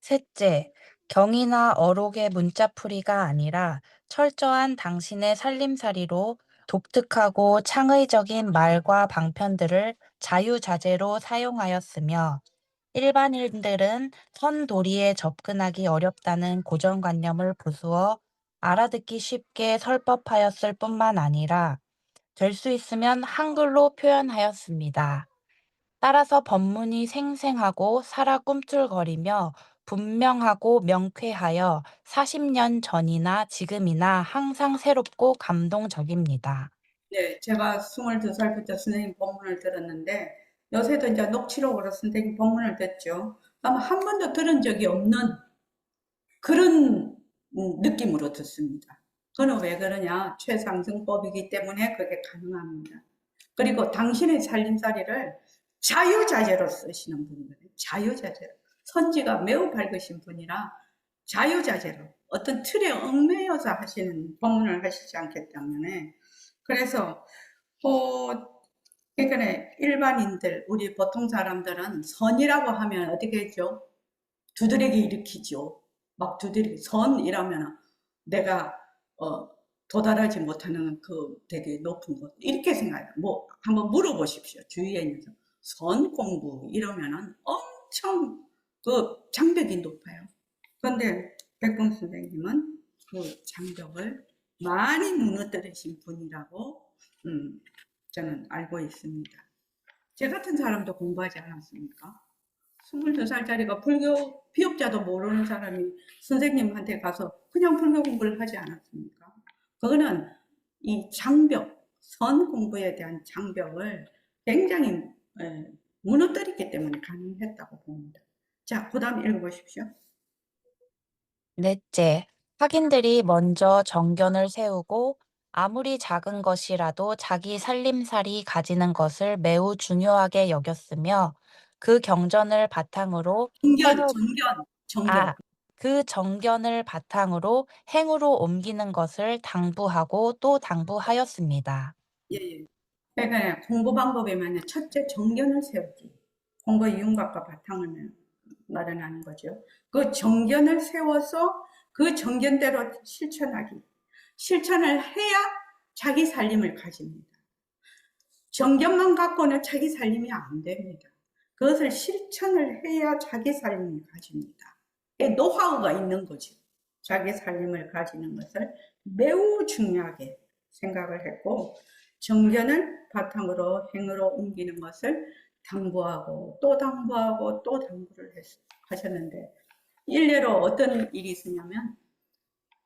셋째, 경이나 어록의 문자풀이가 아니라 철저한 당신의 살림살이로 독특하고 창의적인 말과 방편들을 자유자재로 사용하였으며 일반인들은 선도리에 접근하기 어렵다는 고정관념을 부수어 알아듣기 쉽게 설법하였을 뿐만 아니라 될 수 있으면 한글로 표현하였습니다. 따라서 법문이 생생하고 살아 꿈틀거리며 분명하고 명쾌하여 40년 전이나 지금이나 항상 새롭고 감동적입니다. 네, 제가 22살부터 선생님 법문을 들었는데 요새도 이제 녹취록으로 선생님 법문을 듣죠. 아마 한 번도 들은 적이 없는 그런 느낌으로 듣습니다. 그건 왜 그러냐? 최상승법이기 때문에 그게 가능합니다. 그리고 당신의 살림살이를 자유자재로 쓰시는 분이거든요. 자유자재로. 선지가 매우 밝으신 분이라 자유자재로 어떤 틀에 얽매여서 하시는 법문을 하시지 않기 때문에 그래서 그러니까 일반인들 우리 보통 사람들은 선이라고 하면 어떻게 했죠? 두드러기 일으키죠. 막 두드러기 선이라면 내가 도달하지 못하는 그 되게 높은 곳 이렇게 생각해요. 뭐 한번 물어보십시오. 주위에 있는 선 공부 이러면은 엄청 그 장벽이 높아요. 그런데 백봉 선생님은 그 장벽을 많이 무너뜨리신 분이라고 저는 알고 있습니다. 제 같은 사람도 공부하지 않았습니까? 22살짜리가 불교 비업자도 모르는 사람이 선생님한테 가서 그냥 불교 공부를 하지 않았습니까? 그거는 이 장벽, 선 공부에 대한 장벽을 굉장히 무너뜨렸기 때문에 가능했다고 봅니다. 자, 그 다음 읽어보십시오. 넷째, 학인들이 먼저 정견을 세우고 아무리 작은 것이라도 자기 살림살이 가지는 것을 매우 중요하게 여겼으며 그 경전을 바탕으로 정견, 행으, 정견, 정견. 아, 그 정견을 바탕으로 행으로 옮기는 것을 당부하고 또 당부하였습니다. 예, 예. 그러니까 공부 방법이면 첫째 정견을 세우기. 공부의 윤곽과 바탕을 마련하는 거죠. 그 정견을 세워서 그 정견대로 실천하기. 실천을 해야 자기 살림을 가집니다. 정견만 갖고는 자기 살림이 안 됩니다. 그것을 실천을 해야 자기 살림을 가집니다. 노하우가 있는 거죠. 자기 살림을 가지는 것을 매우 중요하게 생각을 했고, 정견을 바탕으로 행으로 옮기는 것을 당부하고 또 당부하고 또 당부를 하셨는데, 일례로 어떤 일이 있었냐면,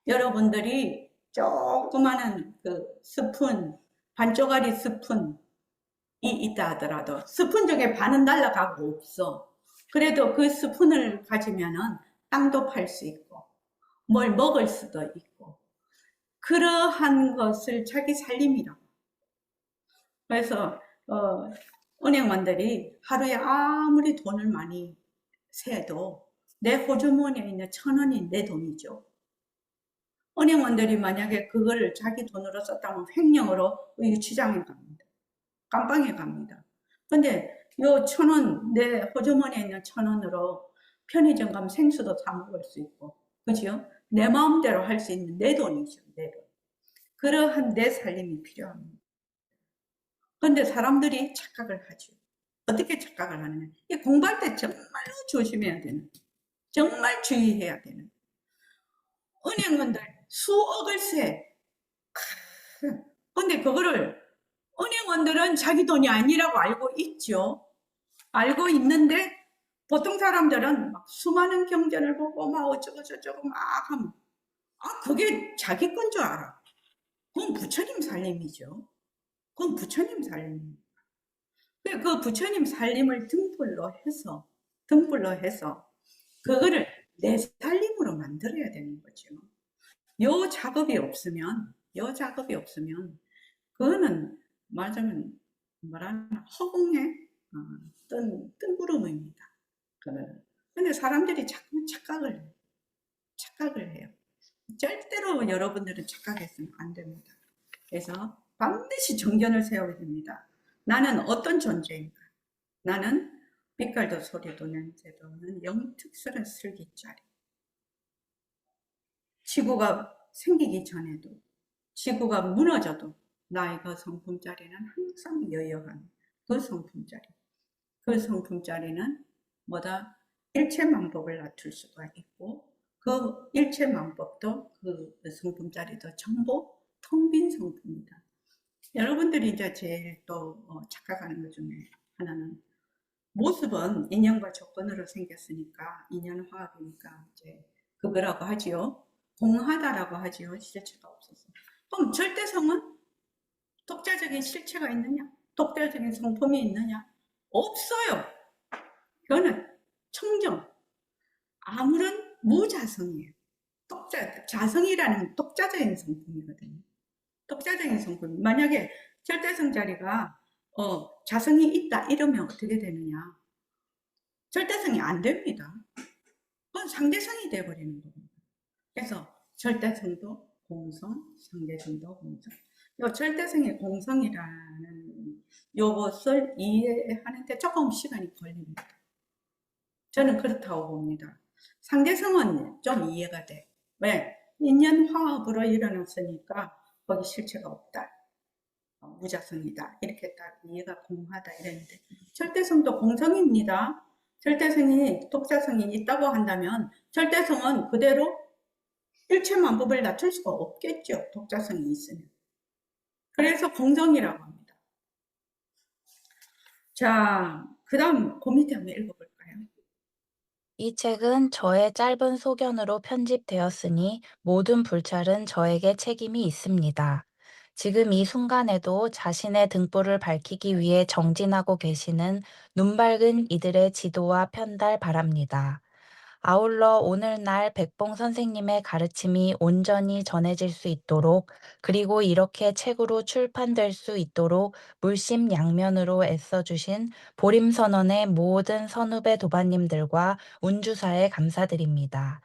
여러분들이 조그마한 그 스푼, 반쪽짜리 스푼이 있다 하더라도 스푼 중에 반은 날아가고 없어. 그래도 그 스푼을 가지면은 땅도 팔 수 있고 뭘 먹을 수도 있고, 그러한 것을 자기 살림이라고. 그래서 은행원들이 하루에 아무리 돈을 많이 세도 내 호주머니에 있는 1,000원이 내 돈이죠. 은행원들이 만약에 그거를 자기 돈으로 썼다면 횡령으로 유치장에 갑니다. 감방에 갑니다. 근데 요 1,000원, 내 호주머니에 있는 1,000원으로 편의점 가면 생수도 사 먹을 수 있고, 그죠? 내 마음대로 할 수 있는 내 돈이죠, 내 돈. 그러한 내 살림이 필요합니다. 근데 사람들이 착각을 하죠. 어떻게 착각을 하느냐? 이 공부할 때 정말로 조심해야 되는, 정말 주의해야 되는. 은행원들 수억을 세. 근데 그거를 은행원들은 자기 돈이 아니라고 알고 있죠. 알고 있는데 보통 사람들은 막 수많은 경전을 보고 막 어쩌고저쩌고 막 하면, 그게 자기 건 줄 알아. 그건 부처님 살림이죠. 그건 부처님 살림입니다. 그 부처님 살림을 등불로 해서 그거를 내 살림으로 만들어야 되는 거죠. 요 작업이 없으면 그거는 말하자면 허공에 뜬구름입니다. 근데 사람들이 자꾸 착각을 해요. 절대로 여러분들은 착각했으면 안 됩니다. 그래서 반드시 정견을 세워야 됩니다. 나는 어떤 존재인가? 나는 빛깔도 소리도 냄새도 없는 영특스러운 슬기짜리. 지구가 생기기 전에도, 지구가 무너져도 나의 그 성품짜리는 항상 여여한 그 성품짜리. 그 성품짜리는 뭐다? 일체만법을 낮출 수가 있고, 그 일체만법도 그 성품짜리도 전부 텅 빈 성품이다. 여러분들이 이제 제일 또 착각하는 것 중에 하나는, 모습은 인연과 조건으로 생겼으니까, 인연화합이니까 이제 그거라고 하지요. 공하다라고 하지요. 실체가 없어서. 그럼 절대성은 독자적인 실체가 있느냐? 독자적인 성품이 있느냐? 없어요. 그거는 청정, 아무런 무자성이에요. 자성이라는 독자적인 성품이거든요. 독자적인 성품. 만약에 절대성 자리가 자성이 있다 이러면 어떻게 되느냐? 절대성이 안 됩니다. 그건 상대성이 돼버리는 겁니다. 그래서 절대성도 공성, 상대성도 공성. 요 절대성의 공성이라는 요것을 이해하는데 조금 시간이 걸립니다. 저는 그렇다고 봅니다. 상대성은 좀 이해가 돼. 왜? 인연화합으로 일어났으니까 거기 실체가 없다. 무작성이다. 이렇게 딱 이해가 공하다 이랬는데, 절대성도 공성입니다. 절대성이 독자성이 있다고 한다면 절대성은 그대로 일체만법을 낮출 수가 없겠죠. 독자성이 있으면. 그래서 공성이라고 합니다. 자, 그 다음 그 밑에 한번 읽어볼까요? 이 책은 저의 짧은 소견으로 편집되었으니 모든 불찰은 저에게 책임이 있습니다. 지금 이 순간에도 자신의 등불을 밝히기 위해 정진하고 계시는 눈밝은 이들의 지도와 편달 바랍니다. 아울러 오늘날 백봉 선생님의 가르침이 온전히 전해질 수 있도록, 그리고 이렇게 책으로 출판될 수 있도록 물심양면으로 애써주신 보림선언의 모든 선후배 도반님들과 운주사에 감사드립니다.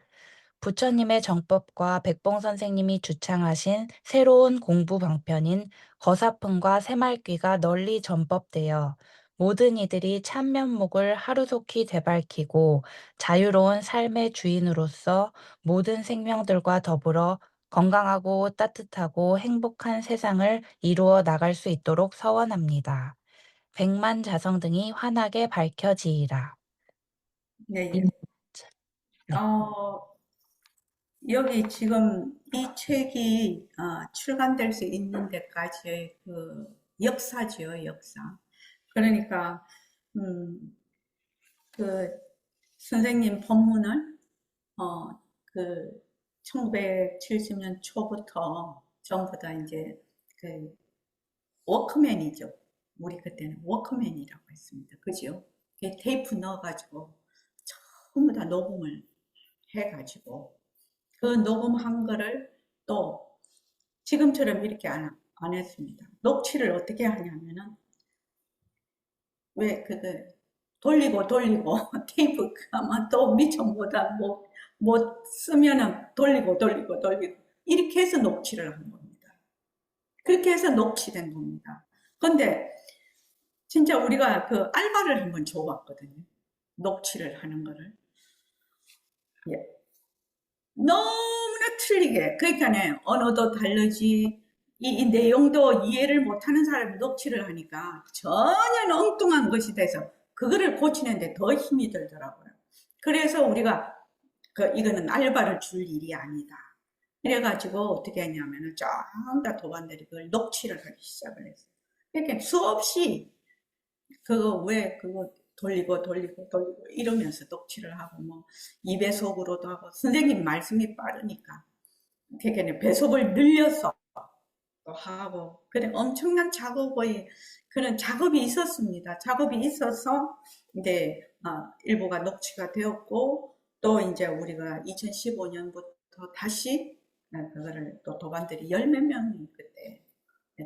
부처님의 정법과 백봉 선생님이 주창하신 새로운 공부 방편인 거사품과 새말귀가 널리 전법되어 모든 이들이 참면목을 하루속히 되밟히고 자유로운 삶의 주인으로서 모든 생명들과 더불어 건강하고 따뜻하고 행복한 세상을 이루어 나갈 수 있도록 서원합니다. 백만 자성등이 환하게 밝혀지이라. 네, 임- 예. 네. 여기 지금 이 책이 출간될 수 있는 데까지의 그 역사지요, 역사. 그러니까 음, 그 선생님 법문을 그 1970년 초부터 전부 다 이제 그 워크맨이죠. 우리 그때는 워크맨이라고 했습니다. 그죠? 테이프 넣어가지고 전부 다 녹음을 해가지고 그 녹음한 거를 또 지금처럼 이렇게 안 했습니다. 녹취를 어떻게 하냐면은 왜 그거 돌리고 돌리고 테이프 아마 또 미처 못 쓰면은 돌리고 돌리고 돌리고 이렇게 해서 녹취를 한 겁니다. 그렇게 해서 녹취된 겁니다. 근데 진짜 우리가 그 알바를 한번 줘봤거든요. 녹취를 하는 거를. 예. 너무나 틀리게. 그러니까 언어도 다르지, 이 내용도 이해를 못하는 사람이 녹취를 하니까 전혀 엉뚱한 것이 돼서 그거를 고치는데 더 힘이 들더라고요. 그래서 우리가 이거는 알바를 줄 일이 아니다. 그래가지고 어떻게 했냐면은 전부 다 도반들이 그걸 녹취를 하기 시작을 했어요. 이렇게 수없이 그거 왜 그거 돌리고 돌리고 돌리고 이러면서 녹취를 하고 뭐 2배속으로도 하고 선생님 말씀이 빠르니까 되게 배속을 늘려서 또 하고 그래 엄청난 작업의 그런 작업이 있었습니다. 작업이 있어서 이제 일부가 녹취가 되었고 또 이제 우리가 2015년부터 다시 그거를 또 도반들이 열 몇 명이 그때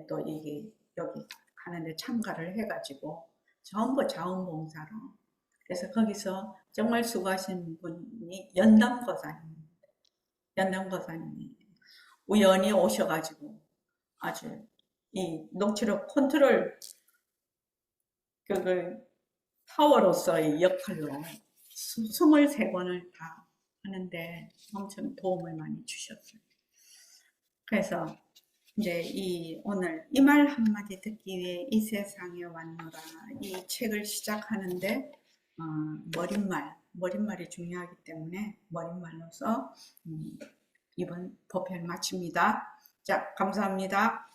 또 이게 여기 하는데 참가를 해가지고 전부 자원봉사로 그래서 거기서 정말 수고하신 분이 연담거사님, 연담거사님이 우연히 오셔가지고 아주 이 녹취록 컨트롤 그걸 타워로서의 역할로 23권을 다 하는데 엄청 도움을 많이 주셨어요. 그래서 이제 오늘 이 말 한마디 듣기 위해 이 세상에 왔노라 이 책을 시작하는데 머릿말이 중요하기 때문에 머릿말로서 이번 법회를 마칩니다. 자, 감사합니다.